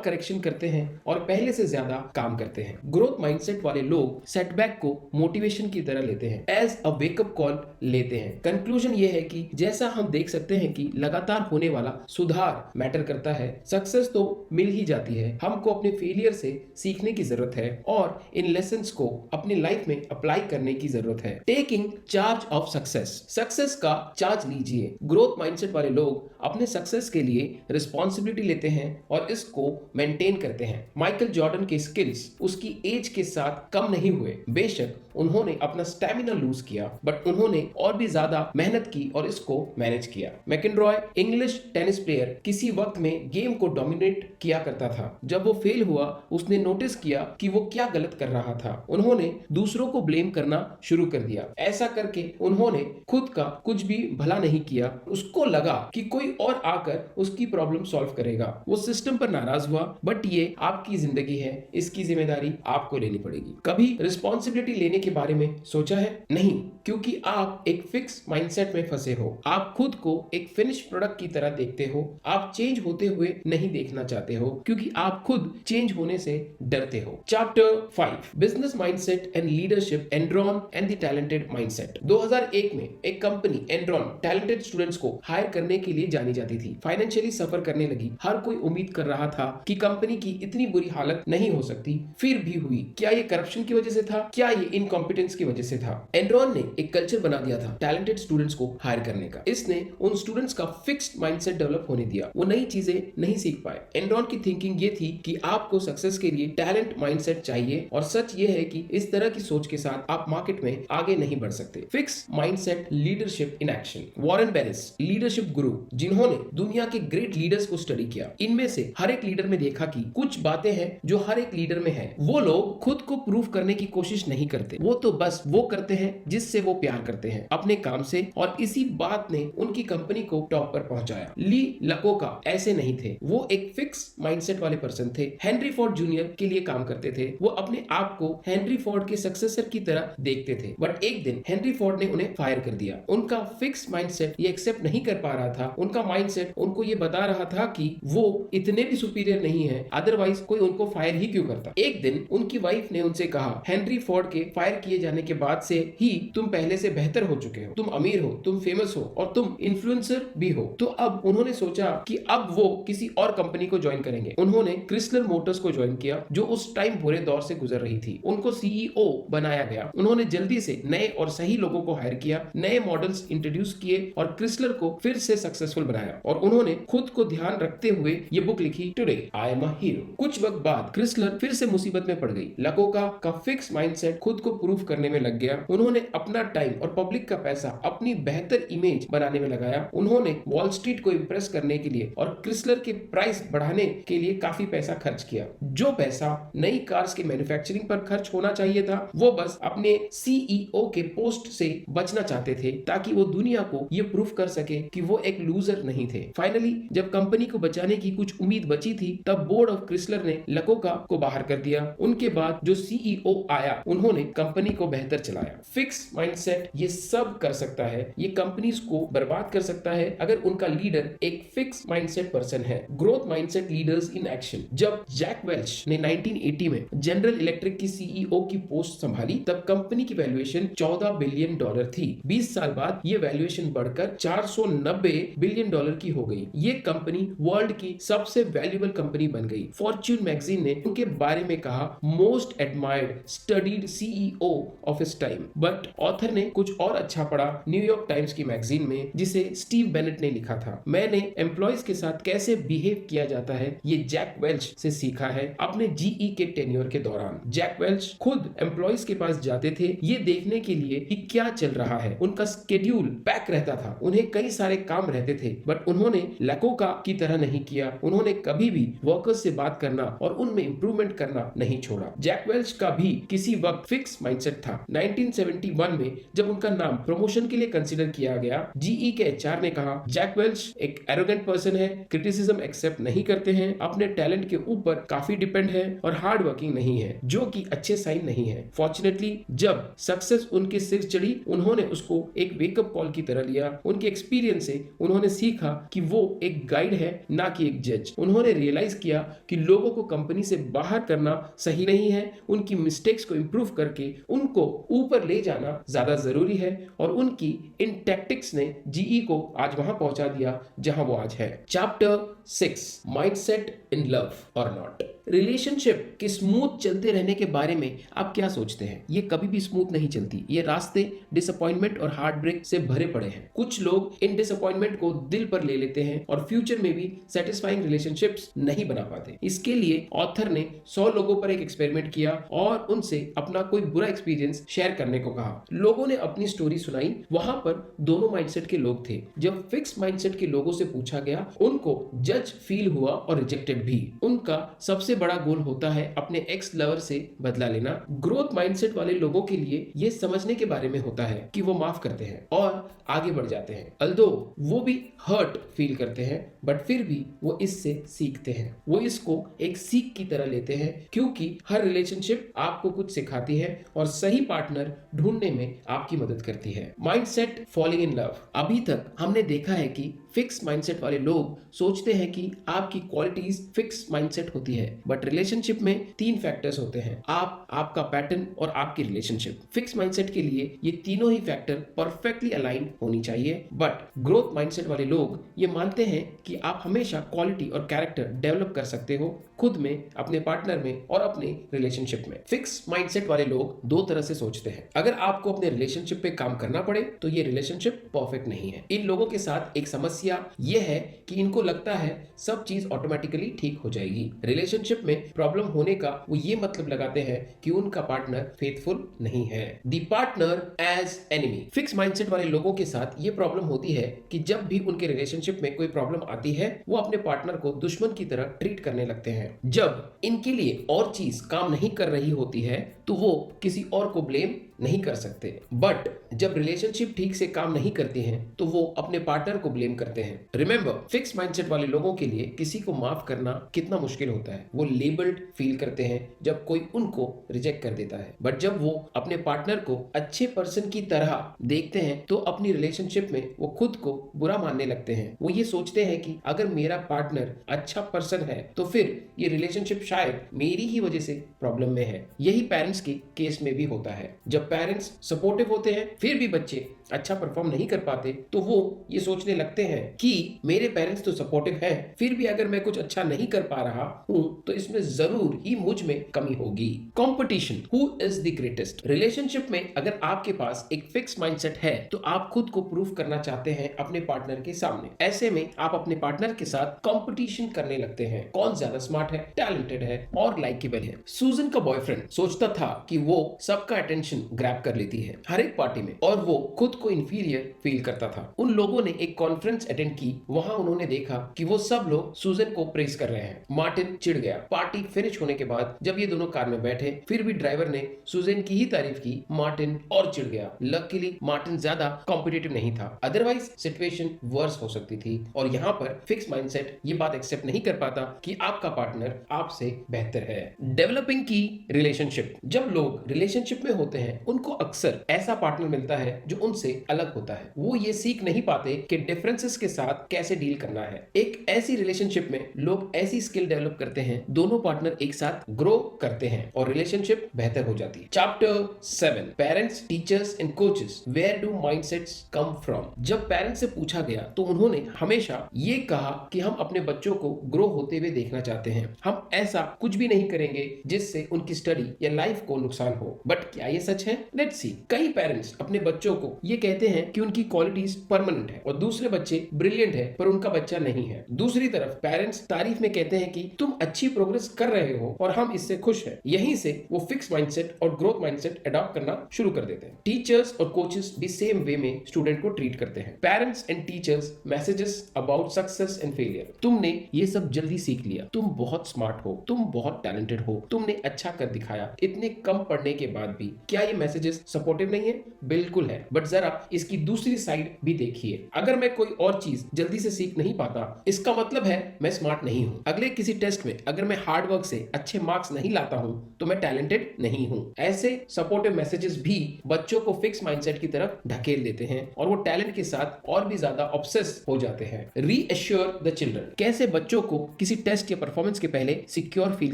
करेक्शन करते हैं और पहले से ज्यादा काम करते हैं। ग्रोथ माइंडसेट वाले लोग सेटबैक को मोटिवेशन की तरह लेते हैं, एज अ वेकअप कॉल लेते हैं। कंक्लूजन ये है कि जैसा हम देख सकते हैं कि लगातार होने वाला सुधार मैटर करता है। सक्सेस तो मिल ही जाती है, हमको अपने फेलियर से सीखने की जरूरत है और इन लेसन्स को अपनी लाइफ में अप्लाई करने की जरूरत है। टेकिंग चार्ज ऑफ सक्सेस का चार्ज लीजिए। ग्रोथ माइंडसेट वाले लोग अपने सक्सेस के लिए रिस्पॉन्सिबिलिटी लेते हैं और इसको मेंटेन करते हैं। माइकल जॉर्डन के स्किल्स उसकी एज के साथ कम नहीं हुए। बेशक उन्होंने अपना स्टैमिना लूज किया, बट उन्होंने और भी ज्यादा मेहनत की और इसको मैनेज किया। मैकेनरॉय इंग्लिश टेनिस प्लेयर किसी वक्त में गेम को डोमिनेट किया करता था। जब वो फेल हुआ उसने नोटिस किया कि वो क्या गलत कर रहा था। उन्होंने दूसरों को ब्लेम करना शुरू कर दिया। ऐसा करके उन्होंने खुद का कुछ भी भला नहीं किया। उसको लगा कि कोई और आकर उसकी प्रॉब्लम सॉल्व करेगा। वो सिस्टम पर नाराज हुआ, बट ये आपकी जिंदगी है, इसकी जिम्मेदारी आपको लेनी पड़ेगी। कभी रिस्पॉन्सिबिलिटी लेने के बारे में सोचा है? नहीं, क्योंकि आप एक फिक्स माइंडसेट में फंसे हो। आप खुद को एक फिनिश प्रोडक्ट की तरह देखते हो। आप चेंज होते हुए नहीं देखना चाहते हो, क्योंकि आप खुद चेंज होने से डरते हो। Chapter 5 business mindset and leadership, Enron and the talented mindset. 2001 में एक कंपनी एनरॉन टैलेंटेड स्टूडेंट्स को हायर करने के लिए जानी जाती थी। फाइनेंशियली सफर करने लगी। हर कोई उम्मीद कर रहा था कि कंपनी की इतनी बुरी हालत नहीं हो सकती, फिर भी हुई। क्या ये करप्शन की वजह से था? क्या ये इनकॉम्पिटेंस की वजह से था? एनरॉन ने एक कल्चर बना दिया था टैलेंटेड स्टूडेंट्स को हायर करने का। इसने उन स्टूडेंट्स का फिक्स्ड माइंडसेट डेवलप होने दिया। वो नई चीजें नहीं सीख पाए। एनरॉन की थिंकिंग ये थी कि आपको सक्सेस के लिए टैलेंट माइंडसेट चाहिए, और सच ये है कि इस तरह की सोच के साथ आप मार्केट में आगे नहीं बढ़ सकते। Fix mindset leadership in action. Warren berries leadership गुरु, जिन्होंने दुनिया के ग्रेट लीडर्स को स्टडी किया, इनमें से हर एक लीडर में देखा कि कुछ बातें हैं जो हर एक लीडर में है। वो लोग खुद को प्रूव करने की कोशिश नहीं करते, वो तो बस वो करते हैं जिससे वो प्यार करते हैं, अपने काम से, और इसी बात ने उनकी कंपनी को टॉप पर पहुंचाया। ली लकोका ऐसे नहीं थे। वो एक फिक्स माइंडसेट वाले पर्सन थे। हेनरी फोर्ड जूनियर के लिए काम करते थे। वो अपने आप को हेनरी फोर्ड के सक्सेसर की तरह देखते थे, बट एक दिन हेनरी फोर्ड ने उन्हें फायर कर दिया। उनका फिक्स माइंडसेट ये एक्सेप्ट नहीं कर पा रहा था। उनका माइंडसेट उनको ये बता रहा था कि वो इतने भी सुपीरियर नहीं है, अदरवाइज कोई उनको फायर ही क्यों करता। एक दिन उनकी वाइफ ने उनसे कहा, हेनरी फोर्ड के फायर किए जाने के बाद से ही तुम पहले से बेहतर हो चुके हो, तुम अमीर हो, तुम फेमस हो और तुम इन्फ्लुएंसर भी हो। तो अब उन्होंने सोचा कि अब वो किसी और कंपनी को ज्वाइन करेंगे। उन्होंने क्रिसलर मोटर्स को ज्वाइन किया, जो उस टाइम बुरे दौर से गुजर रही थी। उनको सीईओ बनाया गया। उन्होंने जल्दी से नए और सही लोगों को हायर किया, नए मॉडल्स इंट्रोड्यूस किए और क्रिसलर को फिर से सक्सेसफुल बनाया। और उन्होंने खुद को ध्यान रखते हुए ये बुक लिखी, today I am a hero. कुछ वक्त बाद क्रिसलर फिर से मुसीबत में पड़ गई। लकोका का फिक्स माइंडसेट खुद को प्रूव करने में लग गया। उन्होंने अपना टाइम और पब्लिक का पैसा अपनी बेहतर इमेज बनाने में लगाया। उन्होंने वॉल स्ट्रीट को इंप्रेस करने के लिए और क्रिसलर के प्राइस बढ़ाने के लिए काफी पैसा खर्च किया। जो पैसा नई कार्स के मैन्युफैक्चरिंग पर खर्च होना चाहिए था, वो बस अपने सीईओ के पोस्ट से बचना चाहते थे, ताकि वो दुनिया को ये प्रूफ कर सके कि वो एक लूजर नहीं थे। फाइनली जब कंपनी को बचाने की कुछ उम्मीद बची थी, तब बोर्ड ऑफ क्रिसलर ने लकोका को बाहर कर दिया। उनके बाद जो सीईओ आया, उन्होंने कंपनी को बेहतर चलाया। फिक्स माइंडसेट ये सब कर सकता है, ये कंपनीज को बर्बाद कर सकता है अगर उनका लीडर एक फिक्स माइंडसेट पर्सन है। Growth mindset leaders in action. जब जैक वेल्च ने 1980 में जनरल इलेक्ट्रिक की सीईओ की पोस्ट संभाली, तब कंपनी की वैल्यूएशन $14 बिलियन थी। 20 साल बाद ये वैल्यूएशन बढ़कर $490 बिलियन की हो गई। ये कंपनी वर्ल्ड की सबसे वैल्यूएबल कंपनी बन गई। फॉर्च्यून मैगजीन ने उनके बारे में कहा, most admired studied CEO CEO of his time. But author ने कुछ और अच्छा पढ़ा न्यूयॉर्क टाइम्स की मैगजीन में, जिसे स्टीव बेनेट ने लिखा था। मैंने एम्प्लॉयज के साथ कैसे बिहेव किया जाता है ये जैक वेल्च से सीखा है अपने GE के टेन्योर के दौरान। जैक वेल्च खुद एम्प्लॉयज के पास जाते थे ये देखने के लिए कि क्या चल रहा है। उनका स्केड्यूल पैक रहता था, उन्हें कई सारे काम रहते थे, बट उन्होंने लकोका की तरह नहीं किया। उन्होंने कभी भी वर्कर्स से बात करना और उनमें इंप्रूवमेंट करना नहीं छोड़ा। जैक वेल्च का भी किसी वक्त फिक्स माइंडसेट था। 1971 में जब उनका नाम प्रमोशन के लिए कंसीडर किया गया, GE के HR ने कहा जैक वेल्च एक एरोगेंट पर्सन है, क्रिटिसिज्म एक्सेप्ट नहीं करते हैं, अपने टैलेंट के ऊपर काफी डिपेंड है और हार्ड वर्किंग नहीं है, जो कि अच्छे साइन नहीं है। फॉर्चुनेटली जब सक्सेस उनके सिर चढ़ी, उन्होंने उसको एक वेकअप कॉल की तरह लिया। उनके एक्सपीरियंस से उन्होंने सीखा कि वो एक गाइड है ना कि एक जज। उन्होंने रियलाइज किया कि लोगों को कंपनी से बाहर करना सही नहीं है, उनकी मिस्टेक्स को इंप्रूव करके उनको ऊपर ले जाना ज्यादा जरूरी है, और उनकी इन टैक्टिक्स ने GE को आज वहां पहुंचा दिया जहां वो आज है। चैप्टर 6 माइंडसेट इन लव और नॉट। रिलेशनशिप के स्मूथ चलते रहने के बारे में आप क्या सोचते हैं? ये कभी भी स्मूथ नहीं चलती। ये रास्ते डिसअपॉइंटमेंट और हार्ट ब्रेक से भरे पड़े हैं। कुछ लोग इन डिसअपॉइंटमेंट को दिल पर ले लेते हैं और फ्यूचर में भी सेटिस्फाइंग रिलेशनशिप्स नहीं बना पाते। इसके लिए ऑथर ने 100 लोगों पर एक एक्सपेरिमेंट किया और उनसे अपना कोई बुरा एक्सपीरियंस शेयर करने को कहा। लोगों ने अपनी स्टोरी सुनाई। वहां पर दोनों माइंडसेट के लोग थे। जब फिक्स माइंडसेट के लोगों से पूछा गया, उनको जज फील हुआ और रिजेक्टेड भी। उनका सबसे बड़ा गोल होता है अपने एक्स लवर से बदला लेना। ग्रोथ माइंडसेट वाले लोगों के लिए ये समझने के बारे में होता है कि वो माफ करते हैं और आगे बढ़ जाते हैं। अल्दो वो भी हर्ट फील करते हैं, बट फिर भी वो इससे सीखते हैं। वो इसको एक सीख की तरह लेते हैं, क्योंकि हर रिलेशनशिप आपको कुछ सिखाती है और सही पार्टनर ढूंढने में आपकी मदद करती है। Mindset falling in love. अभी तक हमने देखा है कि फिक्स माइंडसेट वाले लोग सोचते हैं कि आपकी क्वालिटीज फिक्स माइंडसेट होती है, बट रिलेशनशिप में 3 फैक्टर्स होते हैं, आप, आपका पैटर्न और आपकी रिलेशनशिप। फिक्स माइंडसेट के लिए ये तीनों ही फैक्टर परफेक्टली अलाइन होनी चाहिए। बट ग्रोथ माइंडसेट वाले लोग ये मानते हैं कि आप हमेशा क्वालिटी और कैरेक्टर डेवलप कर सकते हो, खुद में, अपने पार्टनर में और अपने रिलेशनशिप में। फिक्स माइंडसेट वाले लोग 2 तरह से सोचते हैं। अगर आपको अपने रिलेशनशिप पे काम करना पड़े तो ये रिलेशनशिप परफेक्ट नहीं है। इन लोगों के साथ एक समस्या ये है कि इनको लगता है सब चीज ऑटोमेटिकली ठीक हो जाएगी। रिलेशनशिप में प्रॉब्लम होने का वो ये मतलब लगाते हैं कि उनका पार्टनर फेथफुल नहीं है। The partner as enemy. Fix mindset वाले लोगों के साथ ये प्रॉब्लम होती है कि जब भी उनके रिलेशनशिप में कोई प्रॉब्लम आती है, वो अपने पार्टनर को दुश्मन की तरह ट्रीट करने लगते हैं। जब इनके लिए और चीज काम नहीं कर रही होती है तो वो किसी और को ब्लेम नहीं कर सकते, बट जब रिलेशनशिप ठीक से काम नहीं करती है तो वो अपने पार्टनर को ब्लेम करते हैं। रिमेंबर, फिक्स माइंडसेट वाले लोगों के लिए किसी को माफ करना कितना मुश्किल होता है। वो लेबल्ड फील करते हैं जब कोई उनको रिजेक्ट कर देता है, बट जब वो अपने पार्टनर को अच्छे पर्सन की तरह देखते हैं तो अपनी रिलेशनशिप में वो खुद को बुरा मानने लगते हैं। वो ये सोचते हैं कि अगर मेरा पार्टनर अच्छा पर्सन है तो फिर ये रिलेशनशिप शायद मेरी ही वजह से प्रॉब्लम में है। यही पेरेंट्स के केस में भी होता है। जब पेरेंट्स सपोर्टिव होते हैं फिर भी बच्चे अच्छा परफॉर्म नहीं कर पाते तो वो ये सोचने लगते हैं कि मेरे पेरेंट्स तो सपोर्टिव हैं, फिर भी अगर मैं कुछ अच्छा नहीं कर पा रहा हूं तो इसमें जरूर ही मुझ में कमी होगी। Competition, who is the greatest. Relationship में अगर आपके पास एक फिक्स माइंडसेट है तो आप खुद को प्रूव करना चाहते हैं अपने पार्टनर के सामने। ऐसे में आप अपने पार्टनर के साथ कंपटीशन करने लगते हैं, कौन ज्यादा स्मार्ट है, टैलेंटेड है और लाइकेबल है। सूजन का बॉयफ्रेंड सोचता था कि वो सबका अटेंशन ग्रैब कर लेती है हर एक पार्टी में और वो खुद को इंफीरियर फील करता था। उन लोगों ने एक कॉन्फ्रेंस अटेंड की। वहां उन्होंने देखा कि वो सब लोग सूजन को प्रेज कर रहे हैं। मार्टिन चिढ़ गया। पार्टी फिनिश होने के बाद जब ये दोनों कार में बैठे फिर भी ड्राइवर ने सूजन की ही तारीफ की। मार्टिन और चिढ़ गया। लकीली मार्टिन ज्यादा कॉम्पिटिटिव नहीं था, अदरवाइज सिचुएशन वर्स हो सकती थी। और यहाँ पर फिक्स माइंडसेट ये बात एक्सेप्ट नहीं कर पाता कि आपका पार्टनर आपसे बेहतर है। डेवलपिंग की रिलेशनशिप। जब लोग रिलेशनशिप में होते हैं उनको अक्सर ऐसा पार्टनर मिलता है जो उनसे अलग होता है। वो ये सीख नहीं पाते कि डिफरेंसेस के साथ कैसे डील करना है। एक ऐसी रिलेशनशिप में लोग ऐसी स्किल डेवलप करते हैं, दोनों पार्टनर एक साथ ग्रो करते हैं और रिलेशनशिप बेहतर हो जाती है। Chapter 7, parents, teachers and coaches, where do mindsets come from. जब पेरेंट्स से पूछा गया तो उन्होंने हमेशा ये कहा कि हम अपने बच्चों को ग्रो होते हुए देखना चाहते हैं। हम ऐसा कुछ भी नहीं करेंगे जिससे उनकी स्टडी या लाइफ को नुकसान हो। बट क्या ये सच है? Let's see. कई पेरेंट्स अपने बच्चों को ये कहते हैं कि उनकी क्वालिटीज परमानेंट है और दूसरे बच्चे ब्रिलियंट है पर उनका बच्चा नहीं है। दूसरी तरफ पेरेंट्स तारीफ में कहते हैं कि तुम अच्छी प्रोग्रेस कर रहे हो और हम इससे खुश हैं। यहीं से वो फिक्स माइंडसेट और ग्रोथ माइंडसेट अडॉप्ट करना शुरू कर देते हैं। टीचर्स और कोचेस भी सेम वे में स्टूडेंट को ट्रीट करते हैं। Parents and teachers messages about success and failure. तुमने ये सब जल्दी सीख लिया, तुम बहुत स्मार्ट हो, तुम बहुत टैलेंटेड हो, तुमने अच्छा कर दिखाया। इतने कम पढ़ने के बाद भी क्या ये मैसेजेस सपोर्टिव नहीं है? बिल्कुल है। बट जरा इसकी दूसरी साइड भी देखिए। अगर मैं कोई और चीज जल्दी से सीख नहीं पाता, इसका मतलब है मैं स्मार्ट नहीं हूं। अगले किसी टेस्ट में अगर मैं हार्ड वर्क से अच्छे मार्क्स नहीं लाता हूं तो मैं टैलेंटेड नहीं हूं। ऐसे सपोर्टिव मैसेजेस भी बच्चों को फिक्स माइंडसेट की तरफ ढकेल देते हैं और वो टैलेंट के साथ और भी ज्यादा ऑब्सेस हो जाते हैं। Reassure the children. कैसे बच्चों को किसी टेस्ट या परफॉर्मेंस के पहले सिक्योर फील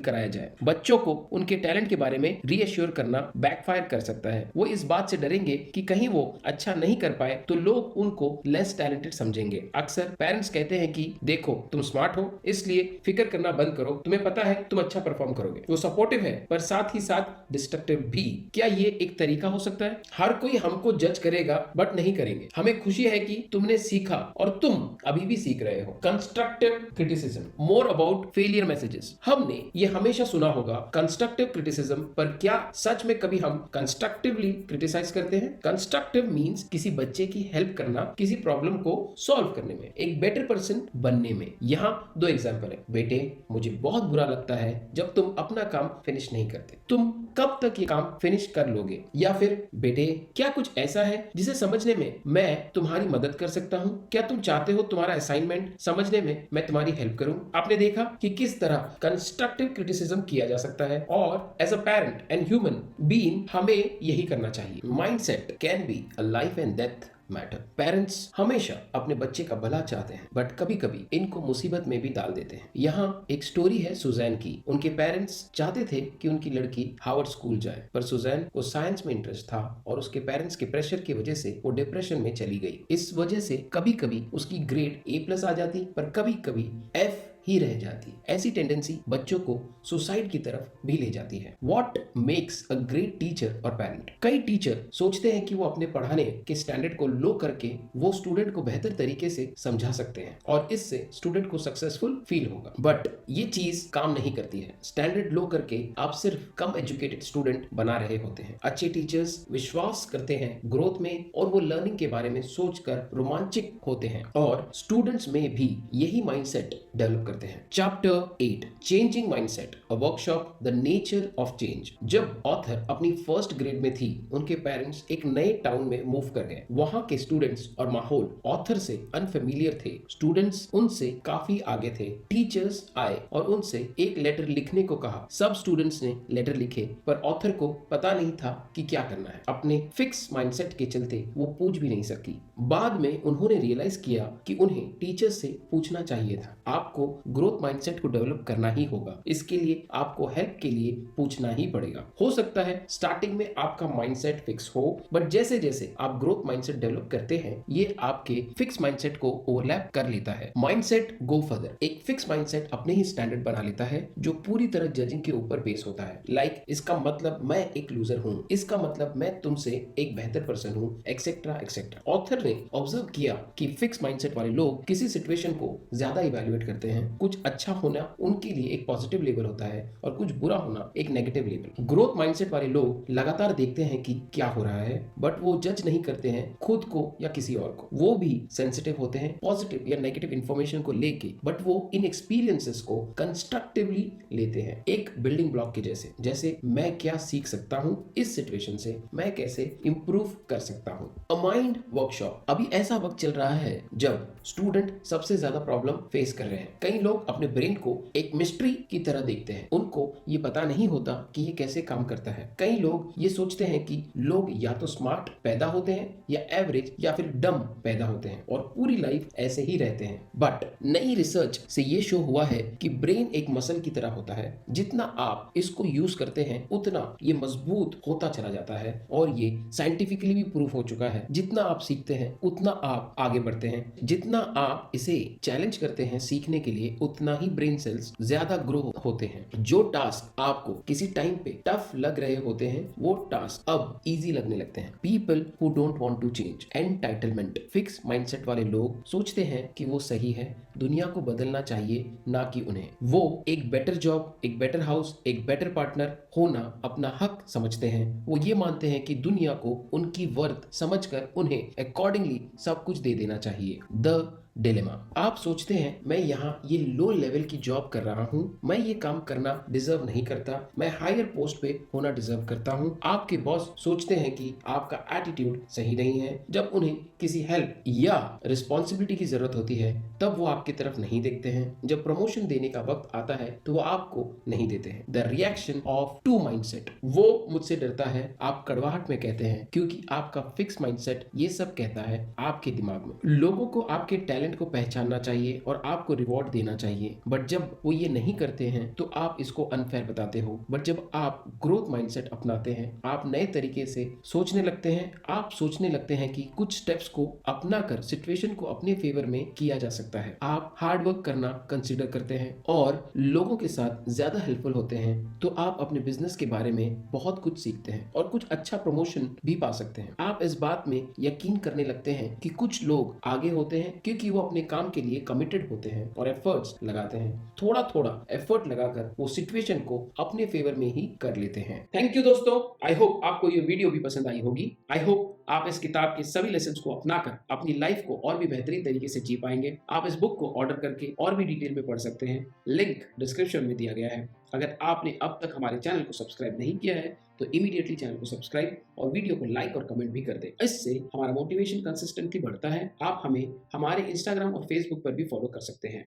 कराया जाए। बच्चों को उनके टैलेंट के बारे में रीअश्योर करना बैकफायर कर सकता है। वो इस बात से डरेंगे कि कहीं वो अच्छा नहीं कर पाए तो लोग उनको लेस टैलेंटेड समझेंगे। अक्सर पेरेंट्स कहते हैं कि देखो तुम स्मार्ट हो इसलिए फिक्र करना बंद करो, तुम्हें पता है तुम अच्छा परफॉर्म करोगे। वो सपोर्टिव है पर साथ ही साथ डिस्ट्रक्टिव भी। क्या ये एक तरीका हो सकता है? हर कोई हमको जज करेगा बट नहीं करेंगे। हमें खुशी है कि तुमने सीखा और तुम अभी भी सीख रहे हो। Constructive criticism, more about failure messages. हमने ये हमेशा सुना होगा कंस्ट्रक्टिव क्रिटिसिज्म, पर क्या सच में कभी हम कंस्ट्रक्टिवली क्रिटिसाइज करते हैं? कंस्ट्रक्टिव मींस किसी बच्चे की हेल्प करना, किसी प्रॉब्लम को सॉल्व करने में, एक बेटर पर्सन बनने में। यहाँ दो एग्जांपल है। बेटे, मुझे बहुत बुरा लगता है जब तुम अपना काम फिनिश नहीं करते। तुम कब तक ये काम फिनिश कर लोगे? या फिर बेटे, क्या कुछ ऐसा है जिसे समझने में मैं तुम्हारी मदद कर सकता हूँ? क्या तुम चाहते हो तुम्हारा असाइनमेंट समझने में मैं तुम्हारी हेल्प करूं? आपने देखा कि किस तरह कंस्ट्रक्टिव क्रिटिसिज्म किया जा सकता है और as a parent and human being हमें यही करना चाहिए। Mindset can be a life and death matter. Parents हमेशा अपने बच्चे का भला चाहते हैं बट कभी कभी इनको मुसीबत में भी डाल देते हैं। यहाँ एक स्टोरी है सुजैन की। उनके पेरेंट्स चाहते थे कि उनकी लड़की हार्वर्ड स्कूल जाए, पर सुजैन को साइंस में इंटरेस्ट था और उसके पेरेंट्स के प्रेशर की वजह से वो डिप्रेशन में चली गई। इस वजह से कभी कभी उसकी ग्रेड A+ आ जाती पर कभी कभी F ही रह जाती। ऐसी टेंडेंसी बच्चों को सुसाइड की तरफ भी ले जाती है। What makes a great teacher और पेरेंट? कई टीचर सोचते हैं कि वो अपने पढ़ाने के स्टैंडर्ड को लो करके वो स्टूडेंट को बेहतर तरीके से समझा सकते हैं और इससे स्टूडेंट को सक्सेसफुल फील होगा। बट ये चीज काम नहीं करती है। स्टैंडर्ड लो करके आप सिर्फ कम एजुकेटेड स्टूडेंट बना रहे होते हैं। अच्छे टीचर्स विश्वास करते हैं ग्रोथ में और वो लर्निंग के बारे में सोचकर रोमांचित होते हैं और स्टूडेंट्स में भी यही माइंडसेट डेवलप करते हैं। Chapter 8, changing mindset, a workshop, the nature of change. जब ऑथर अपनी फर्स्ट ग्रेड में थी, उनके पेरेंट्स एक नए टाउन में मूव कर गए। वहां के स्टूडेंट्स और माहौल ऑथर से अनफेमिलियर थे। स्टूडेंट्स उनसे काफी आगे थे। टीचर्स आए और उनसे एक लेटर लिखने को कहा। सब स्टूडेंट्स ने लेटर लिखे पर ऑथर को पता नहीं था कि क्या करना है। अपने फिक्स माइंडसेट के चलते वो पूछ भी नहीं सकी। बाद में उन्होंने रियलाइज किया कि उन्हें टीचर्स से पूछना चाहिए था। आपको ग्रोथ माइंडसेट को डेवलप करना ही होगा। इसके लिए आपको हेल्प के लिए पूछना ही पड़ेगा। हो सकता है स्टार्टिंग में आपका माइंडसेट फिक्स हो बट जैसे जैसे आप ग्रोथ माइंडसेट डेवलप करते हैं ये आपके फिक्स माइंडसेट को ओवरलैप कर लेता है। Mindset go further. एक फिक्स माइंडसेट अपने ही स्टैंडर्ड बना लेता है जो पूरी तरह जजिंग के ऊपर बेस होता है। लाइक इसका मतलब मैं एक लूजर हूँ, इसका मतलब मैं तुमसे एक बेहतर पर्सन हूँ, एक्सेट्रा एक्सेट्रा। ऑथर ने ऑब्जर्व किया कि फिक्स माइंडसेट वाले लोग किसी सिचुएशन को ज्यादा इवैल्यूएट करते हैं। कुछ अच्छा होना उनके लिए एक पॉजिटिव लेवल होता है और कुछ बुरा होना एक नेगेटिव लेवल। ग्रोथ माइंडसेट वाले लोग लगातार देखते हैं कि क्या हो रहा है बट वो जज नहीं करते हैं खुद को या किसी और को। वो भी सेंसिटिव होते हैं पॉजिटिव या नेगेटिव इंफॉर्मेशन को लेके बट वो इन एक्सपीरियंसेस को कंस्ट्रक्टिवली लेते हैं। एक बिल्डिंग ब्लॉक के जैसे मैं क्या सीख सकता हूँ इस सिचुएशन से, मैं कैसे इंप्रूव कर सकता हूँ। A mind workshop. अभी ऐसा वक्त चल रहा है जब स्टूडेंट सबसे ज्यादा प्रॉब्लम फेस कर रहे हैं। कई लोग अपने ब्रेन को एक मिस्ट्री की तरह देखते हैं, उनको ये पता नहीं होता कि ये कैसे काम करता है। कई लोग ये सोचते हैं कि लोग या तो स्मार्ट पैदा होते हैं या एवरेज या फिर डम पैदा होते हैं और पूरी लाइफ ऐसे ही रहते हैं। बट नई रिसर्च से ये शो हुआ है कि ब्रेन एक मसल की तरह होता है, जितना आप इसको यूज करते हैं उतना ये मजबूत होता चला जाता है और ये साइंटिफिकली भी प्रूफ हो चुका है। जितना आप सीखते हैं उतना आप आगे बढ़ते हैं, जितना आप इसे चैलेंज करते हैं सीखने के लिए उतना ही ब्रेन सेल्स ज्यादा ग्रो होते हैं। जो टास्क आपको किसी टाइम पे टफ लग रहे होते हैं वो टास्क अब इजी लगने लगते हैं। People who don't want to change, entitlement, fix mindset वाले लोग सोचते हैं कि वो सही है, दुनिया को बदलना चाहिए ना कि उन्हें। वो एक बेटर जॉब, एक बेटर हाउस, एक बेटर पार्टनर होना अपना हक समझते हैं। वो ये मानते हैं कि दुनिया को उनकी वर्थ समझकर उन्हें अकॉर्डिंगली सब कुछ दे देना चाहिए। The dilemma. आप सोचते हैं मैं यहाँ ये लो लेवल की जॉब कर रहा हूँ, मैं ये काम करना डिजर्व नहीं करता, मैं हायर पोस्ट पे होना डिजर्व करता हूँ। आपके बॉस सोचते हैं कि आपका एटीट्यूड सही नहीं है। जब उन्हें किसी हेल्प या रिस्पॉन्सिबिलिटी की जरूरत होती है तब वो आपकी तरफ नहीं देखते हैं। जब प्रमोशन देने का वक्त आता है तो वो आपको नहीं देते हैं। The reaction of two mindset. वो मुझसे डरता है, आप कड़वाहट में कहते हैं, क्योंकि आपका फिक्स माइंडसेट ये सब कहता है आपके दिमाग में। लोगों को आपके टैलेंट को पहचानना चाहिए और आपको रिवॉर्ड देना चाहिए, बट जब वो ये नहीं करते हैं तो आप इसको अनफेयर बताते हो। बट जब आप ग्रोथ माइंडसेट अपनाते हैं, आप नए तरीके से सोचने लगते हैं, आप सोचने लगते हैं कि कुछ स्टेप्स को अपना कर सिचुएशन को अपने फेवर में किया जा सकता है। आप हार्ड वर्क करना कंसिडर करते हैं और लोगों के साथ ज्यादा हेल्पफुल होते हैं, तो आप अपने बिजनेस के बारे में बहुत कुछ सीखते हैं और कुछ अच्छा प्रमोशन भी पा सकते हैं। आप इस बात में यकीन करने लगते हैं कि कुछ लोग आगे होते हैं क्योंकि वो अपने काम के लिए कमिटेड होते हैं और एफर्ट्स लगाते हैं। थोड़ा थोड़ा एफर्ट लगाकर वो सिचुएशन को अपने फेवर में ही कर लेते हैं। थैंक यू दोस्तों, आई होप आपको ये वीडियो भी पसंद आई होगी। आई होप आप इस किताब के सभी लेसन्स को अपनाकर अपनी लाइफ को और भी बेहतरीन तरीके से जी पाएंगे। आप इस बुक को ऑर्डर करके और भी डिटेल में पढ़ सकते हैं, लिंक डिस्क्रिप्शन में दिया गया है। अगर आपने अब तक हमारे चैनल को सब्सक्राइब नहीं किया है तो इमीडिएटली चैनल को सब्सक्राइब और वीडियो को लाइक और कमेंट भी कर दें। इससे हमारा मोटिवेशन कंसिस्टेंटली बढ़ता है। आप हमें हमारे इंस्टाग्राम और फेसबुक पर भी फॉलो कर सकते हैं।